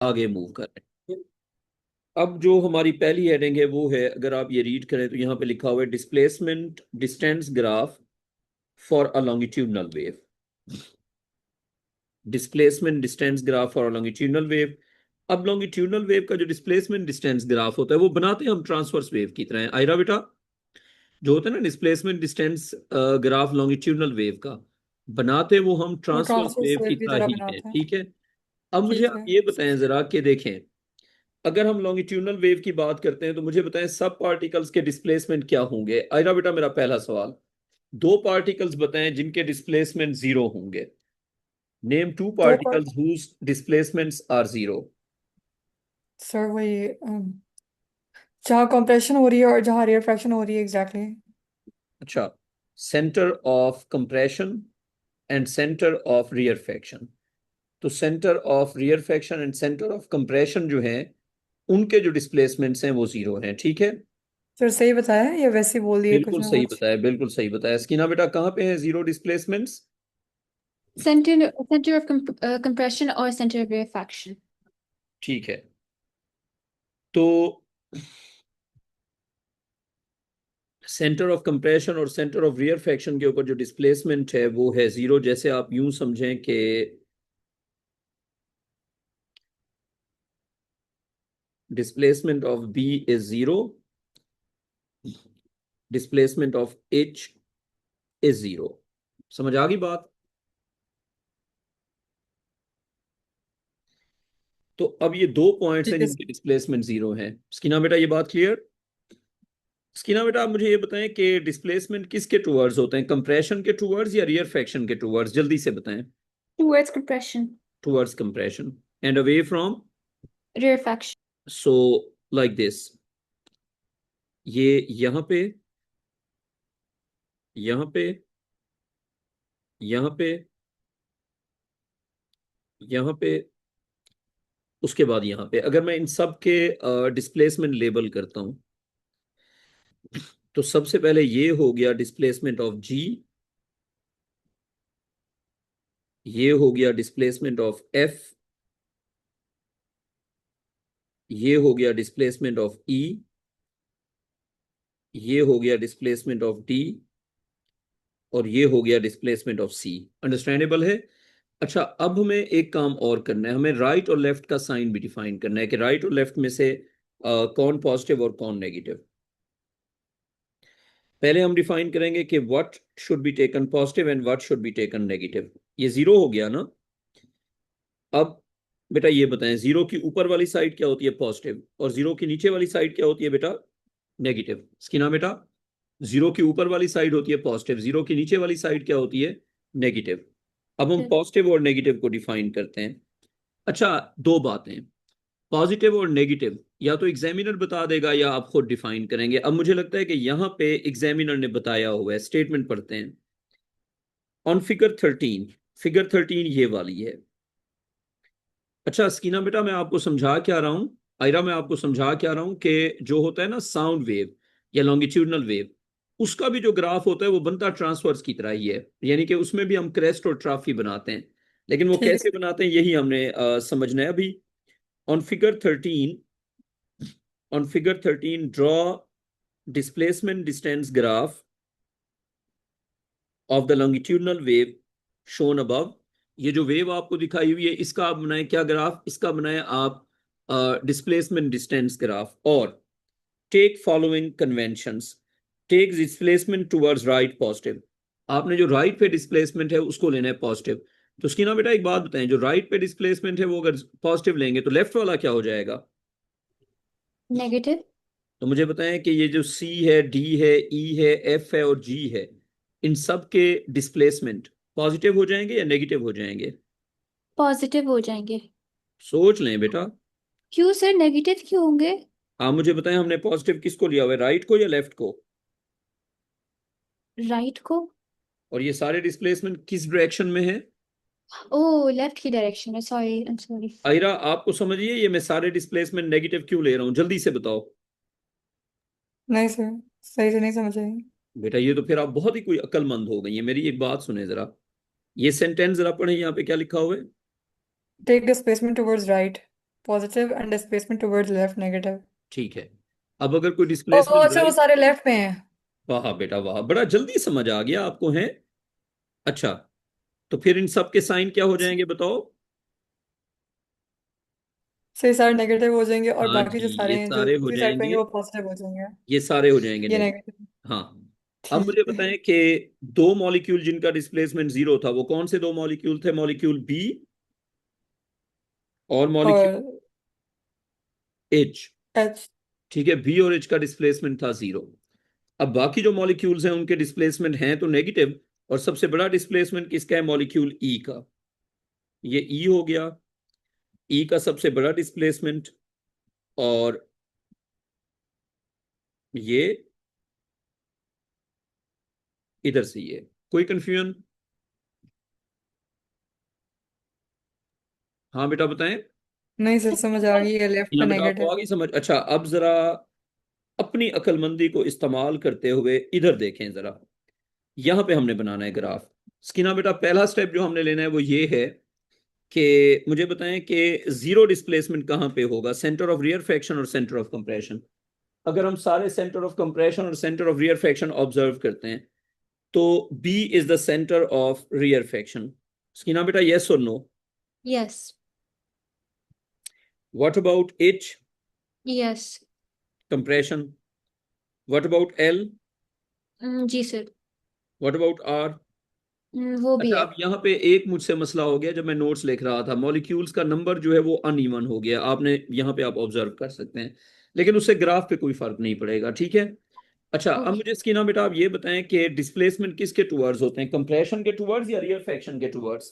आगे मूव कर रहे हैं। अब जो हमारी पहली हेडिंग है वो है, अगर आप ये रीड करें तो यहाँ पे लिखा हुआ है displacement distance graph for a longitudinal wave. Displacement distance graph for a longitudinal wave. अब लॉन्गिट्यूडनल वेव का जो डिस्प्लेसमेंट डिस्टेंस ग्राफ होता है वो बनाते हैं हम ट्रांसवर्स वेव की तरह। आयरा बेटा, जो होता है ना displacement distance graph longitudinal wave का, बनाते वो हम वो ट्रांसवर्स ट्रांसवर्स वेव की वेव की तरह तरह ही है, बनाते हैं। ठीक है। अब मुझे ठीक आप है। ये बताएं जरा कि देखें, अगर हम लॉन्गिट्यूडनल वेव की बात करते हैं तो मुझे बताएं सब पार्टिकल्स के डिस्प्लेसमेंट क्या होंगे। आयरा बेटा, मेरा पहला सवाल, दो पार्टिकल्स बताएं जिनके डिस्प्लेसमेंट जीरो होंगे। नेम टू दो पर particles whose displacements are zero. Sir वही जहाँ कंप्रेशन हो रही है और जहाँ रिफ्रैक्शन हो रही है एग्जैक्टली। अच्छा, centre of compression and centre of rarefaction. तो centre of rarefaction and centre of compression जो है, उनके जो डिस्प्लेसमेंट्स हैं वो जीरो हैं, ठीक है। सर सही बताया है या वैसे ही बोल दिए कुछ बिल्कुल ना सही कुछ? बताया, बिल्कुल सही बताया। स्कीना बेटा, कहाँ पे है zero displacements? Centre centre of compression और सेंटर ऑफ रिफ्रैक्शन। ठीक है। तो सेंटर ऑफ कंप्रेशन और सेंटर ऑफ रियरफेक्शन के ऊपर जो डिस्प्लेसमेंट है वो है जीरो। जैसे आप यूं समझें कि displacement of B is zero, displacement of H is zero. समझ आ गई बात? तो अब ये दो पॉइंट्स हैं ठीक है जिनके डिस्प्लेसमेंट जीरो हैं। स्कीना बेटा, ये बात क्लियर? स्कीना बेटा, आप मुझे ये बताएं कि डिस्प्लेसमेंट किसके टूवर्ड्स होते हैं, कंप्रेशन के टूवर्ड्स या रियरफेक्शन के टूवर्ड्स? जल्दी से बताएं। Towards compression. Towards compression and away from. Refraction. So like this, ये यहां पे, यहां पे, यहां पे, यहां पे, उसके बाद यहां पे, अगर मैं इन सब के डिस्प्लेसमेंट लेबल करता हूं तो सबसे पहले ये हो गया डिस्प्लेसमेंट ऑफ जी, ये हो गया डिस्प्लेसमेंट ऑफ एफ, ये हो गया डिस्प्लेसमेंट ऑफ ई, ये हो गया डिस्प्लेसमेंट ऑफ डी, और ये हो गया डिस्प्लेसमेंट ऑफ सी। अंडरस्टैंडेबल है? अच्छा, अब हमें एक काम और करना है, हमें राइट और लेफ्ट का साइन भी डिफाइन करना है कि राइट और लेफ्ट में से कौन पॉजिटिव और कौन नेगेटिव। पहले हम डिफाइन करेंगे कि what should be taken positive and what should be taken negative. ये जीरो हो गया ना। अब बेटा ये बताएं, जीरो की ऊपर वाली साइड क्या होती है, पॉजिटिव, और जीरो की नीचे वाली साइड क्या होती है बेटा, नेगेटिव। इसकी ना बेटा, जीरो की ऊपर वाली साइड होती है पॉजिटिव, जीरो की नीचे वाली साइड क्या होती है, नेगेटिव। अब हम पॉजिटिव और नेगेटिव को डिफाइन करते हैं। अच्छा, दो बातें, पॉजिटिव और नेगेटिव या तो एग्जामिनर बता देगा या आप खुद डिफाइन करेंगे। अब मुझे लगता है कि यहाँ पे एग्जामिनर ने बताया हुआ है, स्टेटमेंट पढ़ते हैं। ऑन फिगर 13, फिगर 13 ये वाली है। अच्छा स्कीना बेटा, मैं आपको समझा क्या रहा हूँ, आयरा मैं आपको समझा क्या रहा हूँ कि जो होता है ना साउंड वेव या लॉन्गिट्यूडनल वेव, उसका भी जो ग्राफ होता है वो बनता ट्रांसवर्स की तरह ही है, यानी कि उसमें भी हम क्रेस्ट और ट्रफ ही बनाते हैं। लेकिन वो ठीक है। कैसे बनाते हैं यही हमने समझना है अभी। On figure 13, on figure 13 draw displacement distance graph of the longitudinal wave shown above। ये जो वेव आपको दिखाई हुई है इसका आप बनाए क्या ग्राफ, इसका बनाए आप डिस्प्लेसमेंट डिस्टेंस ग्राफ। और take following conventions, take displacement towards right positive. आपने जो राइट पे डिस्प्लेसमेंट है उसको लेना है पॉजिटिव। तो उसकी ना बेटा एक बात बताएं, जो राइट पे डिस्प्लेसमेंट है वो अगर पॉजिटिव लेंगे तो लेफ्ट वाला क्या हो जाएगा? नेगेटिव। तो मुझे बताएं कि ये जो सी है, डी है, ई है, एफ है और जी है, इन सब के डिस्प्लेसमेंट पॉजिटिव हो जाएंगे या नेगेटिव हो जाएंगे? पॉजिटिव हो जाएंगे। सोच लें बेटा। क्यों सर, नेगेटिव क्यों होंगे? आप मुझे बताएं, हमने पॉजिटिव किसको लिया हुआ है, राइट को या लेफ्ट को? राइट को। और ये सारे डिस्प्लेसमेंट किस डायरेक्शन में है? ओ, लेफ्ट की डायरेक्शन में, sorry, I am sorry. Ayra आपको समझिए, ये मैं सारे डिस्प्लेसमेंट नेगेटिव क्यों ले रहा हूं, जल्दी से बताओ। नहीं सर, सही से नहीं समझ आई। बेटा ये तो फिर आप बहुत ही कोई अक्लमंद हो गई है, मेरी एक बात सुने जरा, ये सेंटेंस जरा पढ़े, यहाँ पे क्या लिखा हुआ है? Take displacement towards right positive and displacement towards left negative. ठीक है। अब अगर कोई ओ डिस्प्लेसमेंट अच्छा, वो सारे लेफ्ट में हैं। वाह बेटा वाह, बड़ा जल्दी समझ आ गया आपको है। अच्छा, तो फिर इन सब के साइन क्या हो जाएंगे बताओ? से सारे नेगेटिव हो जाएंगे और हाँ बाकी जी, जो सारे ये हैं जो सारे हो दूसरी साइड पे जाएंगे, होंगे वो पॉजिटिव हो जाएंगे। ये सारे हो जाएंगे ये नेगेटिव। नेगेटिव। हाँ। अब मुझे ठीक है। बताएं कि दो मॉलिक्यूल जिनका डिस्प्लेसमेंट जीरो था, वो कौन से दो मॉलिक्यूल थे? मॉलिक्यूल बी और मॉलिक्यूल और एच। एच। ठीक है, बी और एच का डिस्प्लेसमेंट था जीरो। अब बाकी जो मॉलिक्यूल्स हैं उनके डिस्प्लेसमेंट हैं तो नेगेटिव, और सबसे बड़ा डिस्प्लेसमेंट किसका है? मॉलिक्यूल ई का। ये ई हो गया, ई का सबसे बड़ा डिस्प्लेसमेंट। और ये इधर से ये, कोई कंफ्यूजन? हाँ बेटा बताएं। नहीं सर, समझ आ गई, ये लेफ्ट पे यहाँ बेटा आपको नेगेटिव। आ गई समझ? अच्छा, अब जरा अपनी अक्लमंदी को इस्तेमाल करते हुए इधर देखें जरा। यहां पे हमने बनाना है ग्राफ। स्किना बेटा, पहला स्टेप जो हमने लेना है वो ये है कि मुझे बताएं कि जीरो डिस्प्लेसमेंट कहां पे होगा? सेंटर ऑफ रियरफेक्शन और सेंटर ऑफ कंप्रेशन। अगर हम सारे सेंटर ऑफ कंप्रेशन और सेंटर ऑफ रियरफेक्शन ऑब्जर्व करते हैं तो B is the centre of rarefaction. Sakina बेटा, यस और no? Yes. What about H? Yes. Compression. What about L? जी सर। What about R? वो भी अच्छा, है। अब यहाँ पे एक मुझसे मसला हो गया। जब मैं नोट्स लिख रहा था, मॉलिक्यूल्स का नंबर जो है वो अनइवन हो गया। आपने यहाँ पे आप ऑब्जर्व कर सकते हैं, लेकिन उससे ग्राफ पे कोई फर्क नहीं पड़ेगा। ठीक है। अच्छा, अब ओके। मुझे इसकी ना बेटा आप ये बताएं कि डिस्प्लेसमेंट किसके टुवर्ड्स होते हैं? कंप्रेशन के टुवर्ड्स या रियरफेक्शन के टुवर्ड्स?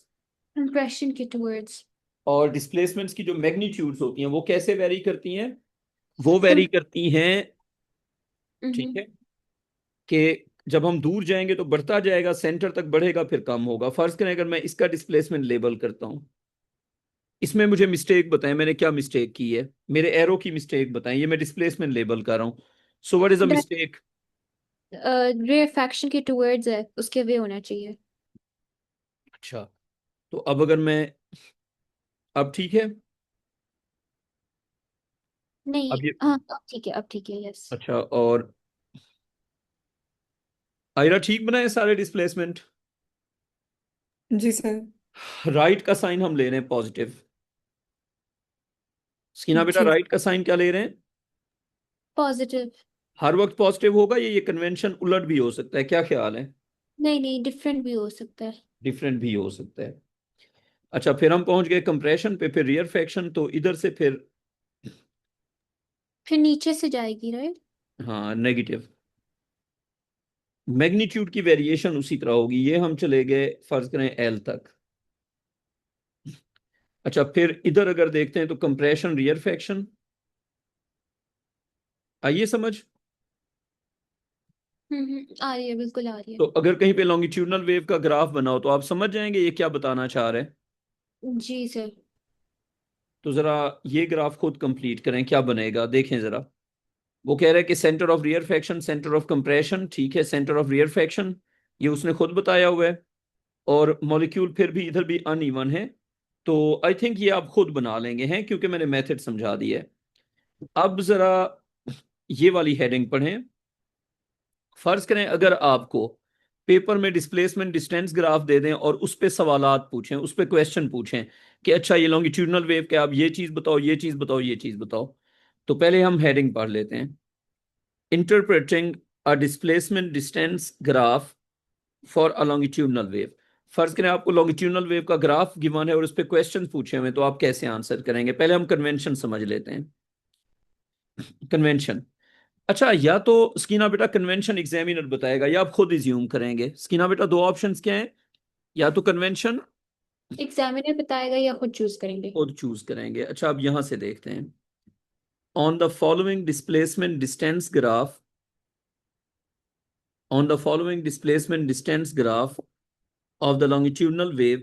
कंप्रेशन के टुवर्ड्स। और डिस्प्लेसमेंट्स की जो मैग्नीट्यूड्स होती हैं वो कैसे वेरी करती हैं? वो वेरी करती हैं, ठीक है, कि जब हम दूर जाएंगे तो बढ़ता जाएगा, सेंटर तक बढ़ेगा फिर कम होगा। फर्ज करें अगर मैं इसका डिस्प्लेसमेंट लेबल करता हूं, इसमें मुझे मिस्टेक बताएं, मैंने क्या मिस्टेक की है? मेरे एरो की मिस्टेक बताएं। ये मैं डिस्प्लेसमेंट लेबल कर रहा हूं। So what is a mistake? Refraction के टुवर्ड्स है, उसके वे होना चाहिए। अच्छा, तो अब अगर मैं, अब ठीक है? नहीं, अब ये, हाँ अब ठीक है, अब ठीक है, यस। अच्छा, और आयरा ठीक बनाए सारे डिस्प्लेसमेंट? जी सर। राइट का साइन हम ले रहे हैं पॉजिटिव। स्किना बेटा, जी राइट का साइन क्या ले रहे हैं? पॉजिटिव। हर वक्त पॉजिटिव होगा या ये कन्वेंशन उलट भी हो सकता है? क्या ख्याल है? नहीं नहीं, डिफरेंट भी हो सकता है। डिफरेंट भी हो सकता है। अच्छा, फिर हम पहुंच गए कंप्रेशन पे, फिर रियरफेक्शन, तो इधर से फिर फिर नीचे से जाएगी, राइट। हाँ नेगेटिव। मैग्नीट्यूड की वेरिएशन उसी तरह होगी। ये हम चले गए फर्ज करें एल तक। अच्छा, फिर इधर अगर देखते हैं तो कंप्रेशन रियरफेक्शन, आइए समझ। आ रही है, बिल्कुल आ रही है। तो अगर कहीं पे लॉन्गिट्यूडनल वेव का ग्राफ बनाओ तो आप समझ जाएंगे ये क्या बताना चाह रहे हैं। जी सर। तो जरा ये ग्राफ खुद कंप्लीट करें, क्या बनेगा देखें जरा। वो कह रहे हैं कि centre of rarefaction, centre of compression, ठीक है, सेंटर ऑफ रियरफेक्शन ये उसने खुद बताया हुआ है। और मॉलिक्यूल फिर भी इधर भी अनइवन है। तो आई थिंक ये आप खुद बना लेंगे हैं, क्योंकि मैंने मेथड समझा दिया है। अब जरा ये वाली हेडिंग पढ़ें। फर्ज करें अगर आपको पेपर में डिस्प्लेसमेंट डिस्टेंस ग्राफ दे दें और उस पे सवालात पूछें, उस पे क्वेश्चन पूछें कि अच्छा ये लॉन्गिट्यूडनल वेव के आप ये चीज बताओ, ये चीज बताओ, ये चीज बताओ। तो पहले हम हेडिंग पढ़ लेते हैं। Interpreting a displacement distance graph for a longitudinal wave. फर्ज करें आपको लॉन्गिट्यूडनल वेव का ग्राफ गिवन है और उस पर क्वेश्चन पूछे हुए, तो आप कैसे आंसर करेंगे? पहले हम कन्वेंशन समझ लेते हैं। कन्वेंशन, अच्छा, या तो स्कीना बेटा कन्वेंशन एग्जामिनर बताएगा या आप खुद इज्यूम करेंगे? स्कीना बेटा, दो ऑप्शंस क्या हैं? या तो कन्वेंशन एग्जामिनर बताएगा या खुद चूज करेंगे? खुद चूज करेंगे। अच्छा, अब यहां से देखते हैं। On the following displacement distance graph, on the following displacement distance graph of the longitudinal wave,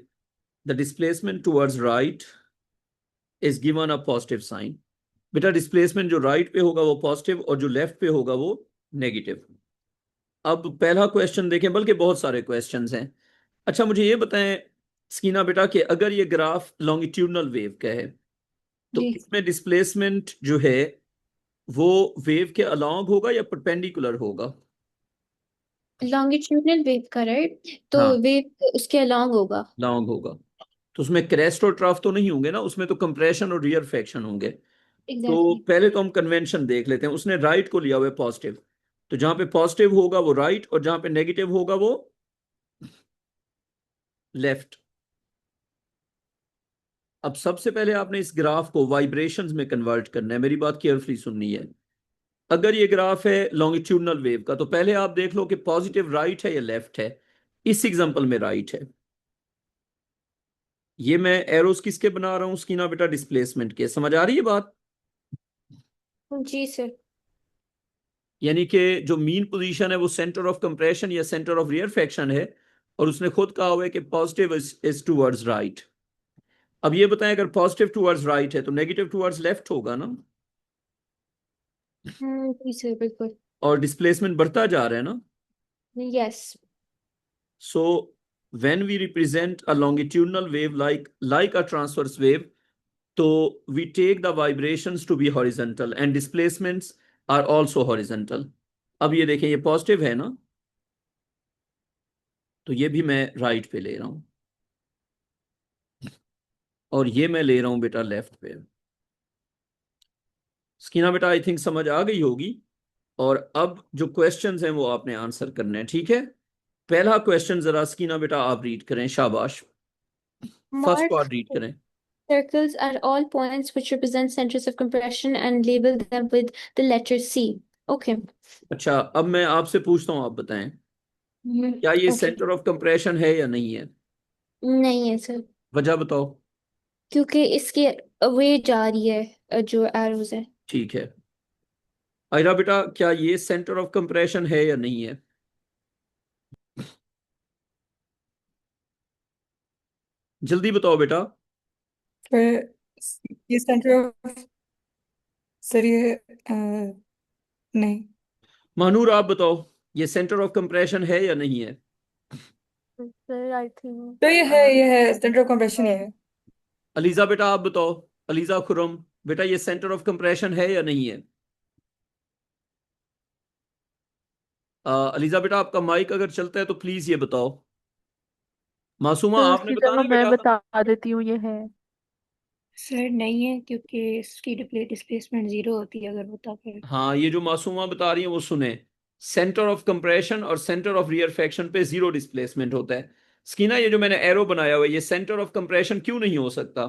the displacement towards right is given a positive sign. बेटा, डिस्प्लेसमेंट जो राइट पे होगा वो पॉजिटिव और जो लेफ्ट पे होगा वो नेगेटिव। अब पहला क्वेश्चन देखें, बल्कि बहुत सारे क्वेश्चंस हैं। अच्छा, मुझे ये बताएं स्कीना बेटा कि अगर ये ग्राफ लॉन्गिट्यूडनल वेव का है तो जी इसमें डिस्प्लेसमेंट जो है वो वेव के अलोंग होगा या परपेंडिकुलर होगा? लॉन्गिट्यूडनल वेव का, राइट? तो हाँ, वेव उसके अलोंग होगा। लॉन्ग होगा। तो उसमें क्रेस्ट और ट्रफ तो नहीं होंगे ना, उसमें तो कंप्रेशन और रियरफेक्शन होंगे। तो एग्जैक्टली। पहले तो हम कन्वेंशन देख लेते हैं। उसने राइट को लिया हुआ है पॉजिटिव, तो जहां पे पॉजिटिव होगा वो राइट और जहां पे नेगेटिव होगा वो लेफ्ट। अब सबसे पहले आपने इस ग्राफ को वाइब्रेशंस में कन्वर्ट करना है, मेरी बात केयरफुली सुननी है। अगर ये ग्राफ है लॉन्गिट्यूडनल वेव का, तो पहले आप देख लो कि पॉजिटिव राइट है या लेफ्ट है। इस एग्जांपल में राइट है। ये मैं एरोस किसके बना रहा हूं स्कीना बेटा? डिस्प्लेसमेंट के। समझ आ रही है बात? जी सर। यानी कि जो मीन पोजीशन है वो सेंटर ऑफ कंप्रेशन या सेंटर ऑफ रियरफेक्शन है, और उसने खुद कहा हुआ है कि पॉजिटिव इज टूवर्ड्स राइट। अब ये बताएं, अगर पॉजिटिव टूवर्ड्स राइट है तो नेगेटिव टूवर्ड्स लेफ्ट होगा ना, जी सर, बिल्कुल। और डिस्प्लेसमेंट बढ़ता जा रहा है ना। Yes. So when we represent a longitudinal wave like a transverse wave, so we take the vibrations to be horizontal and displacements are also horizontal. अब ये देखें, ये पॉजिटिव है ना, तो ये भी मैं राइट पे ले रहा हूं, और ये मैं ले रहा हूं बेटा लेफ्ट पे। स्कीना बेटा आई थिंक समझ आ गई होगी। और अब जो क्वेश्चंस हैं वो आपने आंसर करने हैं, ठीक है? पहला क्वेश्चन जरा स्कीना बेटा आप रीड करें, शाबाश। फर्स्ट Mark पार्ट रीड करें। circles at all points which represent centers of compression and label them with the letter C. Okay. अच्छा, अब मैं आपसे पूछता हूं, आप बताएं क्या ये Okay. सेंटर ऑफ कंप्रेशन है या नहीं है? नहीं है सर, वजह बताओ। क्योंकि इसके अवे जा रही है जो एरोज है। ठीक है। आयरा बेटा, क्या ये सेंटर ऑफ कंप्रेशन है या नहीं है? जल्दी बताओ बेटा। फिर ये सेंटर ऑफ, सर ये नहीं। महानूर आप बताओ, ये सेंटर ऑफ कंप्रेशन है या नहीं है? सर आई थिंक तो ये है सेंटर ऑफ कंप्रेशन, ये है। अलीजा बेटा आप बताओ। अलीजा खुरम बेटा, ये सेंटर ऑफ कंप्रेशन है या नहीं है? अलीजा बेटा, आपका माइक अगर चलता है तो प्लीज ये बताओ। मासूमा तो आपने इसकी बताना जगह है मैं बेटा। बता देती हूँ, ये है। सर नहीं है, क्योंकि इसकी डिस्प्लेसमेंट जीरो होती है अगर होता फिर। हाँ, ये जो मासूमा बता रही है वो सुने। सेंटर ऑफ कंप्रेशन और सेंटर ऑफ रियरफेक्शन पे जीरो डिस्प्लेसमेंट होता है। स्कीना, ये जो मैंने एरो बनाया हुआ है, ये सेंटर ऑफ कंप्रेशन क्यों नहीं हो सकता?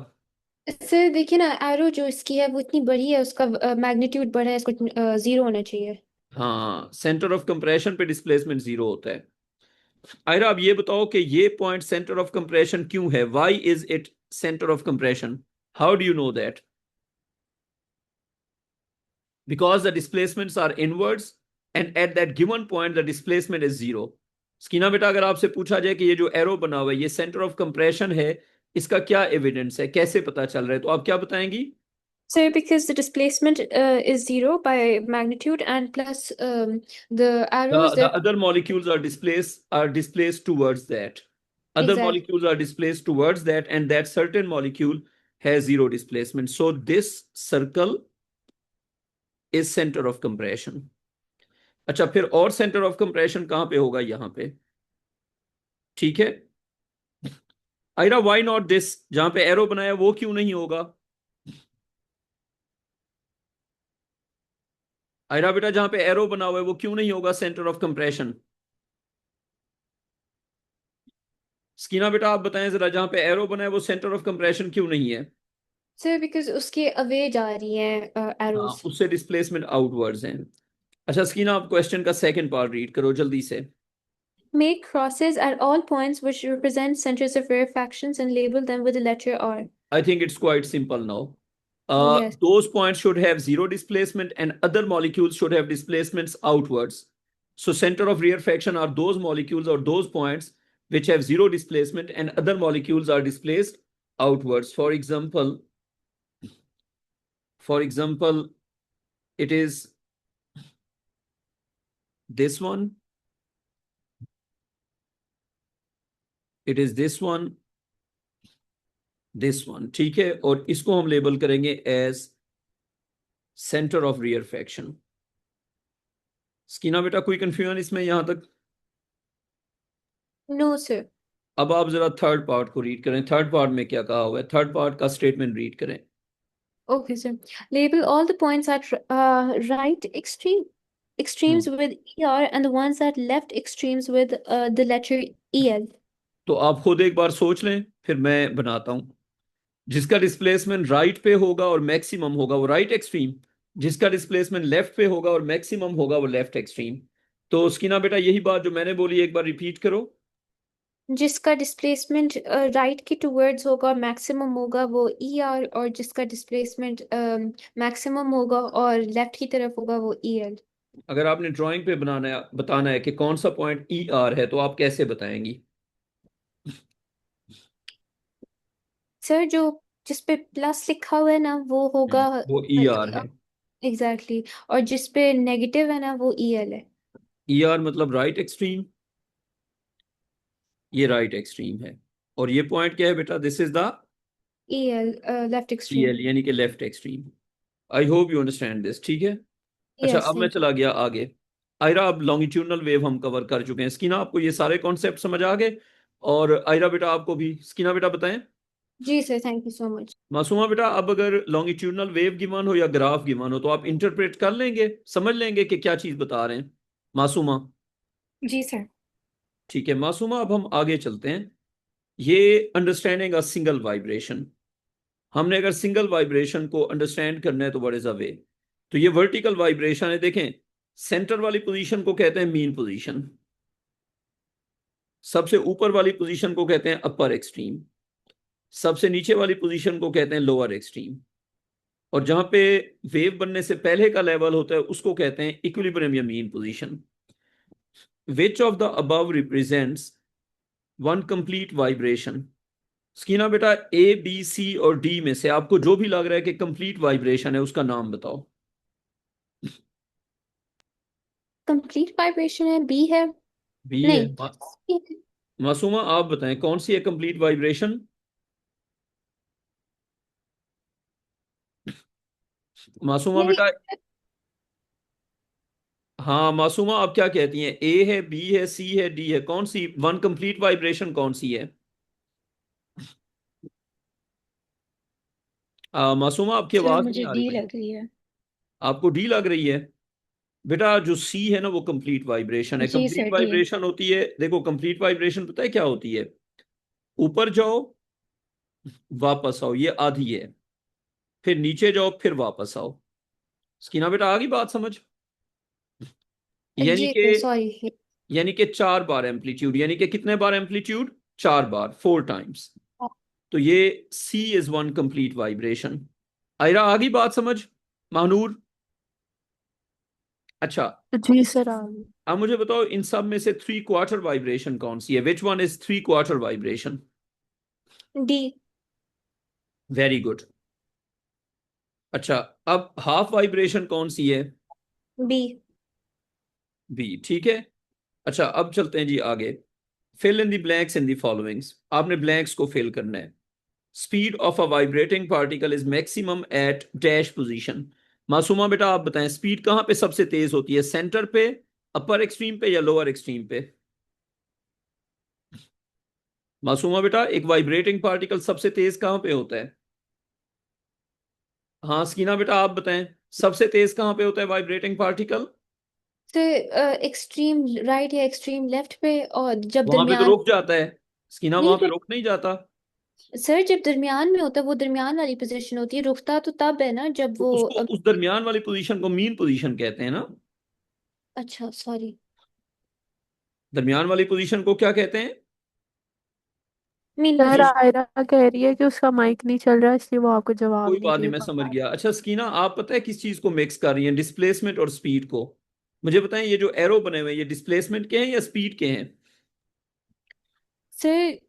सर देखिए ना, एरो जो इसकी है वो इतनी बड़ी है, उसका मैग्नीट्यूड बड़ा है, इसको जीरो होना चाहिए। हाँ, सेंटर ऑफ कंप्रेशन पे डिस्प्लेसमेंट जीरो होता है। आयरा, अब ये बताओ कि ये पॉइंट सेंटर ऑफ कंप्रेशन क्यों है? Why is it centre of compression? How do you know that? Because the displacements are inwards and at that given point the displacement is zero. स्कीना बेटा, अगर आपसे पूछा जाए कि ये जो एरो बना हुआ है ये सेंटर ऑफ कंप्रेशन है, इसका क्या एविडेंस है, कैसे पता चल रहा है, तो आप क्या बताएंगी? Sir, because the displacement is zero by magnitude, and plus the arrows The that other molecules are displaced towards that. Other exact molecules are displaced towards that, and that certain molecule has zero displacement. So this circle is center of compression. अच्छा, फिर और centre of compression कहां पे होगा? यहां पे, ठीक है। Ayra, why not this? जहां पे एरो बनाया वो क्यों नहीं होगा? आयरा बेटा, जहां पे एरो बना हुआ है वो क्यों नहीं होगा सेंटर ऑफ कंप्रेशन? स्कीना बेटा आप बताएं जरा, जहां पे एरो बना है वो सेंटर ऑफ कंप्रेशन क्यों नहीं है? sir, because उसके अवे जा रही है हाँ, arrows. उससे डिस्प्लेसमेंट आउटवर्ड्स है। अच्छा स्कीना, आप क्वेश्चन का सेकंड पार्ट रीड करो जल्दी से। Make crosses at all points which represent centers of rarefactions and label them with the letter R. I think it's quite simple now. Yes. Those points should have zero displacement and other molecules should have displacements outwards. So center of rarefaction are those molecules or those points which have zero displacement and other molecules are displaced outwards. For example, it is this one, it is this one, this one, ठीक है, और इसको हम label करेंगे as centre of रियरफेक्शन। स्कीना बेटा कोई confusion इसमें यहां तक? No, sir. अब आप जरा थर्ड पार्ट को रीड करें, थर्ड पार्ट में क्या कहा हुआ है, थर्ड पार्ट का स्टेटमेंट रीड करें। Okay, sir. Label all the points at right extremes with ER and the ones at left extremes with the letter EL. तो आप खुद एक बार सोच लें, फिर मैं बनाता हूं। जिसका डिस्प्लेसमेंट राइट पे होगा और मैक्सिमम होगा वो राइट एक्सट्रीम, जिसका डिस्प्लेसमेंट लेफ्ट पे होगा और मैक्सिमम होगा वो लेफ्ट एक्सट्रीम। तो स्कीना बेटा यही बात जो मैंने बोली एक बार रिपीट करो। जिसका डिस्प्लेसमेंट राइट की टूवर्ड्स होगा और मैक्सिमम होगा वो ER, और जिसका डिस्प्लेसमेंट मैक्सिमम होगा और लेफ्ट की तरफ होगा वो EL. अगर आपने ड्राइंग पे बताना है कि कौन सा पॉइंट ER है तो आप कैसे बताएंगी? सर जो जिस पे प्लस लिखा हुआ है ना वो होगा वो ER है। एग्जैक्टली, और जिस पे नेगेटिव है ना वो EL है. ER मतलब राइट एक्सट्रीम, ये राइट एक्सट्रीम है। और ये पॉइंट क्या है बेटा? This is the EL left extreme. EL यानी कि left extreme. I hope you understand this, ठीक है। अच्छा यस, अब मैं थैंक चला गया आगे। आयरा अब लॉन्गिट्यूडनल वेव हम कवर कर चुके हैं। स्कीना आपको ये सारे कॉन्सेप्ट समझ आ गए? और आयरा बेटा आपको भी। स्कीना बेटा बताएं। यू. जी sir, thank you so much. Masooma बेटा अब अगर लॉन्गिट्यूडनल वेव गिवन हो या ग्राफ गिवन हो तो आप इंटरप्रेट कर लेंगे, समझ लेंगे कि क्या चीज बता रहे हैं मासूमा? जी सर। ठीक है मासूमा, अब हम आगे चलते हैं। ये अंडरस्टैंडिंग अ सिंगल वाइब्रेशन, हमने अगर सिंगल वाइब्रेशन को अंडरस्टैंड करना है तो व्हाट इज अ वे। तो ये वर्टिकल वाइब्रेशन है, देखें सेंटर वाली पोजीशन को कहते हैं मीन पोजीशन, सबसे ऊपर वाली पोजीशन को कहते हैं अपर एक्सट्रीम, सबसे नीचे वाली पोजीशन को कहते हैं लोअर एक्सट्रीम, और जहां पे वेव बनने से पहले का लेवल होता है उसको कहते हैं इक्विलिब्रियम या mean position. Which of the above represents one complete vibration? Sakina बेटा ए बी सी और डी में से आपको जो भी लग रहा है कि कंप्लीट वाइब्रेशन है उसका नाम बताओ। कंप्लीट वाइब्रेशन है, बी है. बी है। नहीं, मासूमा आप बताएं कौन सी है कंप्लीट वाइब्रेशन? मासूमा नहीं, बेटा, हाँ मासूमा आप क्या कहती हैं? ए है, बी है, सी है, डी है, कौन सी वन कंप्लीट वाइब्रेशन कौन सी है? मासूमा आपकी सर आवाज नहीं मुझे आ रही डी भाई। लग रही है। आपको डी लग रही है? बेटा जो सी है ना वो कंप्लीट वाइब्रेशन है। जी कंप्लीट सर, डी है। वाइब्रेशन होती है, देखो कंप्लीट वाइब्रेशन पता है क्या होती है? ऊपर जाओ वापस आओ, ये आधी है, फिर नीचे जाओ फिर वापस आओ। स्कीना बेटा आ गई बात समझ? यानी जी कि सॉरी. 4 बार एम्पलीट्यूड, यानी कि कितने बार एम्पलीट्यूड? 4 बार, 4 टाइम्स। तो ये C is one complete vibration. Aira आ गई बात समझ? महानूर अच्छा, जी सर आ गई। अब मुझे बताओ इन सब में से 3/4 वाइब्रेशन कौन सी है? Which one is 3/4 vibration? D. Very good. अच्छा अब हाफ वाइब्रेशन कौन सी है? बी. बी, ठीक है। अच्छा अब चलते हैं जी आगे। Fill in the blanks in the followings, आपने ब्लैंक्स को फिल करना है। Speed of a vibrating particle is maximum at dash position. Masooma बेटा आप बताएं स्पीड कहां पे सबसे तेज होती है, सेंटर पे, अपर एक्सट्रीम पे या लोअर एक्सट्रीम पे? मासूमा बेटा एक वाइब्रेटिंग पार्टिकल सबसे तेज कहां पे होता है? हाँ स्कीना बेटा आप बताएं सबसे तेज कहां पे होता है vibrating particle? Sir extreme right या एक्सट्रीम लेफ्ट पे, और जब वहां पे तो दरमियान. रुक जाता है। स्कीना नहीं वहां पे फिर रुक नहीं जाता। सर जब दरमियान में होता है वो दरमियान वाली पोजीशन होती है, रुकता तो तब है ना जब तो वो उसको उस दरमियान वाली पोजीशन को मीन पोजीशन कहते हैं ना। अच्छा सॉरी. दरमियान वाली पोजीशन को क्या कहते हैं? Mean sir position. आयरा कह रही है कि उसका माइक नहीं चल रहा इसलिए वो आपको जवाब कोई नहीं बात नहीं, दे मैं पा समझ रहा। गया। अच्छा स्कीना आप पता है किस चीज को मिक्स कर रही हैं, डिस्प्लेसमेंट और स्पीड को? मुझे बताएं ये जो एरो बने हुए हैं ये डिस्प्लेसमेंट के हैं या स्पीड के हैं? सर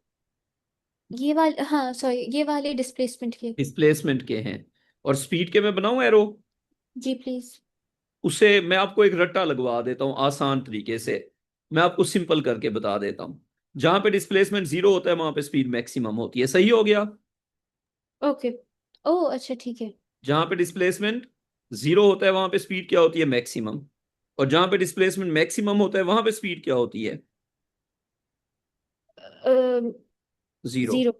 ये वाले, हाँ सॉरी, ये वाले डिस्प्लेसमेंट के. डिस्प्लेसमेंट के हैं। और स्पीड के मैं बनाऊं एरो? Ji please. उससे मैं आपको एक रट्टा लगवा देता हूं आसान तरीके से, मैं आपको सिंपल करके बता देता हूं। जहां पे डिस्प्लेसमेंट 0 होता है वहां पे स्पीड मैक्सिमम होती है, सही हो गया? ओके। ओह अच्छा ठीक है। जहां पे डिस्प्लेसमेंट 0 होता है वहां पे स्पीड क्या होती है? मैक्सिमम। और जहां पे डिस्प्लेसमेंट मैक्सिमम होता है वहां पे स्पीड क्या होती है? 0। 0।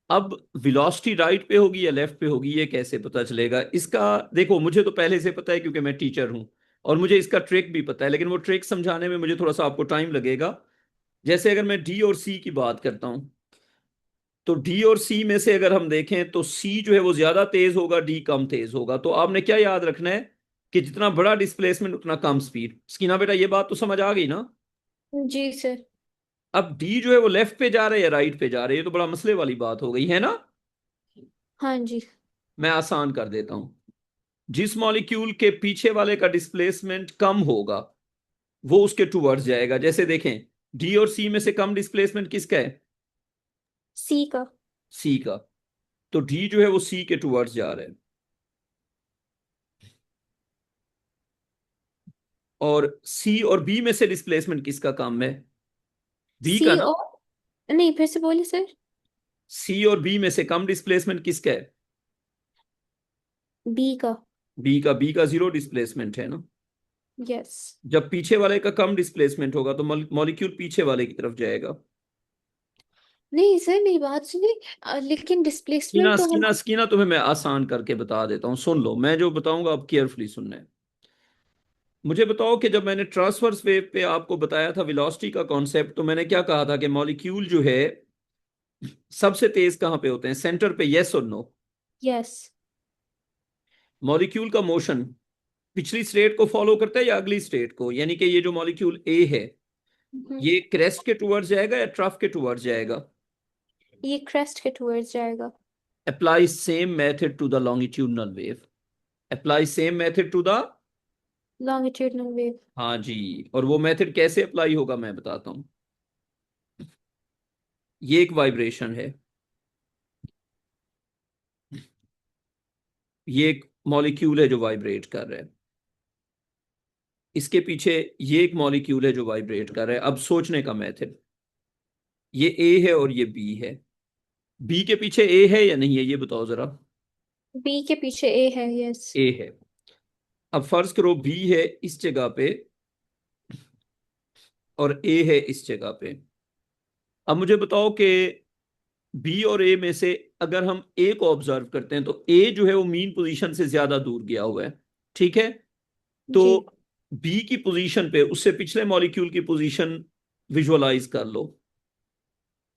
अब वेलोसिटी राइट पे होगी या लेफ्ट पे होगी ये कैसे पता चलेगा? इसका देखो, मुझे तो पहले से पता है क्योंकि मैं टीचर हूं, और मुझे इसका ट्रिक भी पता है, लेकिन वो ट्रिक समझाने में मुझे थोड़ा सा आपको टाइम लगेगा। जैसे अगर मैं डी और सी की बात करता हूं, तो डी और सी में से अगर हम देखें तो सी जो है वो ज्यादा तेज होगा, डी कम तेज होगा। तो आपने क्या याद रखना है कि जितना बड़ा डिस्प्लेसमेंट उतना कम स्पीड। स्कीना बेटा ये बात तो समझ आ गई ना? जी सर। अब डी जो है वो लेफ्ट पे जा रहा है या राइट पे जा रहा है, ये तो बड़ा मसले वाली बात हो गई है ना। हाँ जी। मैं आसान कर देता हूं। जिस मॉलिक्यूल के पीछे वाले का डिस्प्लेसमेंट कम होगा वो उसके टूवर्ड्स जाएगा। जैसे देखें, डी और सी में से कम डिस्प्लेसमेंट किसका है? सी का। सी का। तो डी जो है वो सी के टूवर्ड्स जा रहा है। और सी और बी में से डिस्प्लेसमेंट किसका कम है? बी का सी ना। और नहीं, फिर से बोलिए सर। सी और बी में से कम डिस्प्लेसमेंट किसका है? बी का। बी का 0 डिस्प्लेसमेंट है ना। यस। जब पीछे वाले का कम डिस्प्लेसमेंट होगा तो मॉलिक्यूल पीछे वाले की तरफ जाएगा। नहीं सर मेरी बात सुनिए, लेकिन स्कीना डिस्प्लेसमेंट तो हम। स्कीना स्कीना तुम्हें मैं आसान करके बता देता हूँ, सुन लो। मैं जो बताऊंगा आप केयरफुली सुनना है। मुझे बताओ कि जब मैंने ट्रांसवर्स वेव पे आपको बताया था वेलोसिटी का कॉन्सेप्ट, तो मैंने क्या कहा था कि मॉलिक्यूल जो है सबसे तेज कहाँ पे होते हैं? सेंटर पे, यस और नो? यस। मॉलिक्यूल का मोशन पिछली स्टेट को फॉलो करता है या अगली स्टेट को? यानी कि ये जो मॉलिक्यूल ए है ये क्रेस्ट के टुवर्ड्स जाएगा या ट्रफ के टुवर्ड्स जाएगा? ये क्रेस्ट के टूवर्ड्स जाएगा। Apply same method to the longitudinal wave. Apply same method to the. Longitudinal wave. हाँ जी। और वो मेथड कैसे अप्लाई होगा मैं बताता हूं। ये एक वाइब्रेशन है, ये एक मॉलिक्यूल है जो वाइब्रेट कर रहा है, इसके पीछे ये एक मॉलिक्यूल है जो वाइब्रेट कर रहा है। अब सोचने का मेथड, ये ए है और ये बी है। बी के पीछे ए है या नहीं है ये बताओ जरा। बी के पीछे ए है, यस। ए है। अब फर्ज करो बी है इस जगह पे और ए है इस जगह पे। अब मुझे बताओ कि बी और ए में से अगर हम ए को ऑब्जर्व करते हैं तो ए जो है वो मीन पोजीशन से ज्यादा दूर गया हुआ है, ठीक है? तो जी। बी की पोजीशन पे उससे पिछले मॉलिक्यूल की पोजीशन विजुअलाइज कर लो।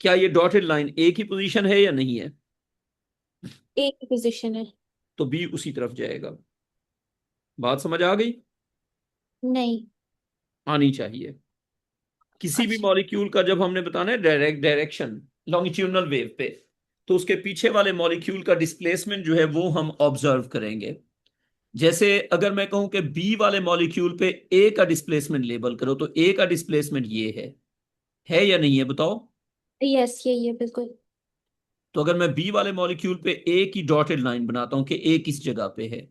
क्या ये डॉटेड लाइन ए की पोजीशन है या नहीं है? ए की पोजीशन है। तो बी उसी तरफ जाएगा। बात समझ आ गई? नहीं। आनी चाहिए। किसी भी अच्छा। मॉलिक्यूल का जब हमने बताना है डायरेक्शन लॉन्गिट्यूडनल वेव पे, तो उसके पीछे वाले मॉलिक्यूल का डिस्प्लेसमेंट जो है वो हम ऑब्जर्व करेंगे। जैसे अगर मैं कहूं कि बी वाले मॉलिक्यूल पे ए का डिस्प्लेसमेंट लेबल करो, तो ए का डिस्प्लेसमेंट ये है या नहीं है बताओ? यस यही है बिल्कुल। तो अगर मैं बी वाले मॉलिक्यूल पे ए की डॉटेड लाइन बनाता हूं कि ए किस जगह पे है,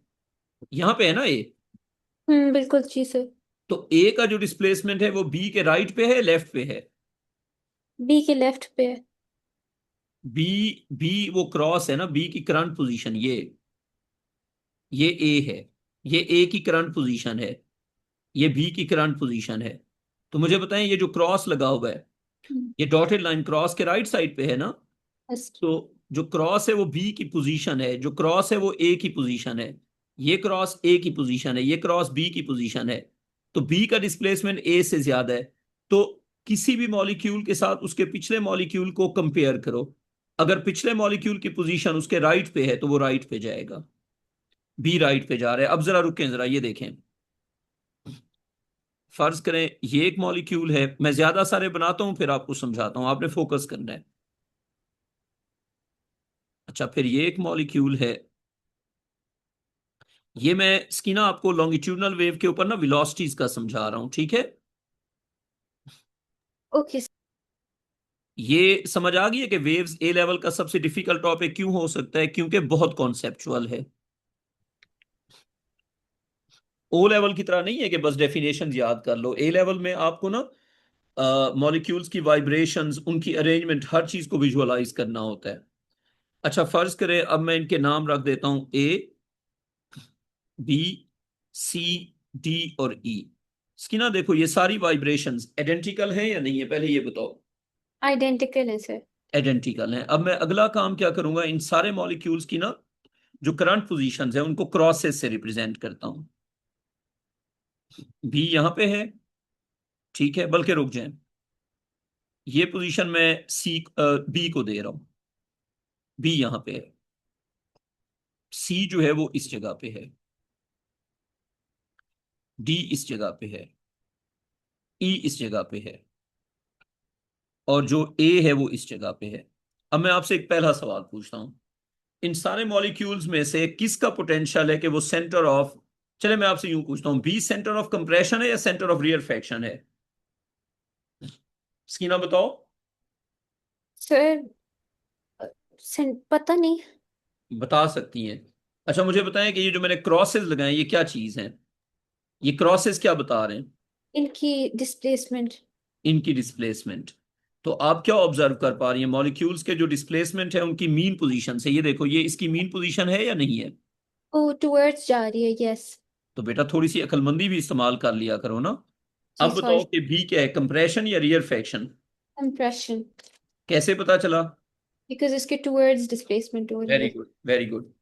यहां पे है ना ए, बिल्कुल जी सर। तो ए का जो डिस्प्लेसमेंट है वो बी के राइट पे है लेफ्ट पे है? बी के लेफ्ट पे है। बी बी वो क्रॉस है ना, बी की करंट पोजीशन ये ए है, ये ए की करंट पोजीशन है, ये बी की करंट पोजीशन है। तो मुझे बताएं ये जो क्रॉस लगा हुआ है, ये डॉटेड लाइन क्रॉस के राइट साइड पे है ना। यस। तो जो क्रॉस है वो बी की पोजीशन है, जो क्रॉस है वो ए की पोजीशन है, ये क्रॉस ए की पोजीशन है, ये क्रॉस बी की पोजीशन है। तो बी का डिस्प्लेसमेंट ए से ज्यादा है। तो किसी भी मॉलिक्यूल के साथ उसके पिछले मॉलिक्यूल को कंपेयर करो। अगर पिछले मॉलिक्यूल की पोजीशन उसके राइट पे है तो वो राइट पे जाएगा। बी राइट पे जा रहा है। अब जरा रुकें, जरा ये देखें। फर्ज करें ये एक मॉलिक्यूल है, मैं ज्यादा सारे बनाता हूं फिर आपको समझाता हूं, आपने फोकस करना है। अच्छा, फिर ये एक मॉलिक्यूल है। ये मैं स्कीना आपको लॉन्गिट्यूडनल वेव के ऊपर ना वेलोसिटीज का समझा रहा हूं, ठीक है? ओके। ये समझ आ गई है कि वेव्स ए लेवल का सबसे डिफिकल्ट टॉपिक क्यों हो सकता है? क्योंकि बहुत कॉन्सेप्चुअल है। ओ लेवल की तरह नहीं है कि बस डेफिनेशन याद कर लो। ए लेवल में आपको ना मॉलिक्यूल्स की वाइब्रेशंस, उनकी अरेंजमेंट, हर चीज को विजुअलाइज करना होता है। अच्छा फर्ज करें अब मैं इनके नाम रख देता हूं ए बी सी डी और ई। इसकी ना देखो ये सारी वाइब्रेशंस आइडेंटिकल हैं या नहीं है, पहले ये बताओ। आइडेंटिकल है सर। आइडेंटिकल हैं। अब मैं अगला काम क्या करूंगा, इन सारे मॉलिक्यूल्स की ना जो करंट पोजीशंस है उनको क्रॉसेस से रिप्रेजेंट करता हूं। बी यहां पे है, ठीक है, बल्कि रुक जाएं, ये पोजीशन मैं सी बी को दे रहा हूं। बी यहां पे है, सी जो है वो इस जगह पे है, डी इस जगह पे है, ई इस जगह पे है, और जो ए है वो इस जगह पे है। अब मैं आपसे एक पहला सवाल पूछता हूं, इन सारे मॉलिक्यूल्स में से किसका पोटेंशियल है कि वो सेंटर ऑफ, चले मैं आपसे यूं पूछता हूं, बी सेंटर ऑफ कंप्रेशन है या सेंटर ऑफ रियरफेक्शन है? स्कीना बताओ। सर पता नहीं। बता सकती हैं। अच्छा मुझे बताएं कि ये जो मैंने क्रॉसेस लगाए ये क्या चीज हैं, ये क्रॉसेस क्या बता रहे हैं? इनकी डिस्प्लेसमेंट। इनकी डिस्प्लेसमेंट। तो आप क्या ऑब्जर्व कर पा रही हैं, मॉलिक्यूल्स के जो डिस्प्लेसमेंट है उनकी मीन पोजीशन से, ये देखो ये इसकी मीन पोजीशन है या नहीं है? ओ टुवर्ड्स जा रही है, यस। तो बेटा थोड़ी सी अक्लमंदी भी इस्तेमाल कर लिया करो ना। जी अब सॉरी। बताओ कि बी क्या है, कंप्रेशन या रियरफेक्शन? कंप्रेशन। कैसे पता चला? बिकॉज इसके टुवर्ड्स डिस्प्लेसमेंट हो रही वेरी है। Good very good.